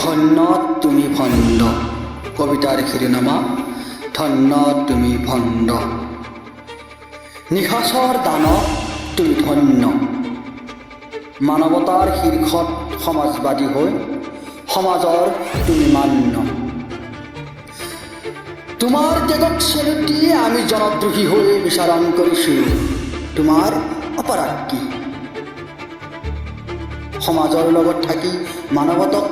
ধন্য তুমি ভণ্ড। কবিতাৰ শিৰোনামা ধন্য তুমি ভণ্ড। নিশাচৰ দানৱ তুমি ধন্য। মানৱতাৰ শীৰ্ষত সমাজবাদী হৈ সমাজৰ তুমি মান্য। তোমাৰ ত্যাগক চেলুটি আমি জনদ্ৰোহী হৈ বিচাৰণ কৰিছোঁ। তোমাৰ অপৰাধ কি? সমাজৰ লগত থাকি মানৱতাক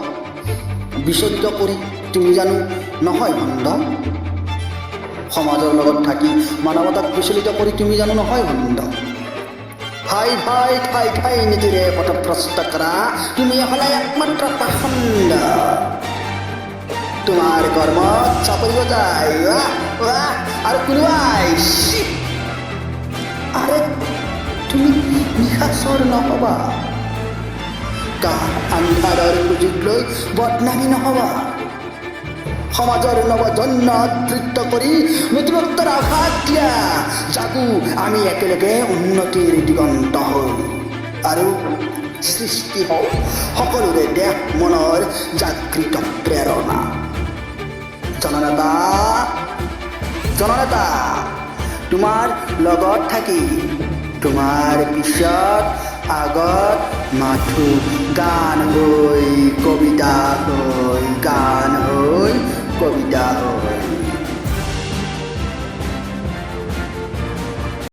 বিচলিত কৰি তুমি জানো নহয় ভণ্ড? সমাজৰ লগত থাকি মানৱতাক বিচলিত কৰি তুমি জানো নহয় ভণ্ড? ভাই ভাই ঠাই ঠাই নীতিৰে পথভ্ৰষ্ট কৰা তুমি হলে একমাত্ৰ পাখণ্ড। তোমাৰ কৰ্মত চাপৰিব যায় আৰু কোনোবাই আৰে তুমি নিশাচৰ নহবা। আন্ধাৰৰ সুযোগ লৈ বদনামী নহবা। সমাজৰ নৱজন্ম আদৃত কৰি নতুনত্বৰ আভাস দিয়া। জাগো আমি একেলগে উন্নতিৰ দিগন্ত হওঁ আৰু সৃষ্টি হওঁ সকলোৰে দেহ মনৰ জাগৃত প্ৰেৰণা। জননেতা জননেতা তোমাৰ লগত থাকি তোমাৰ পিছত আগত মাথো গান হৈ কবিতা হৈ গান হৈ কবিতা হৈ।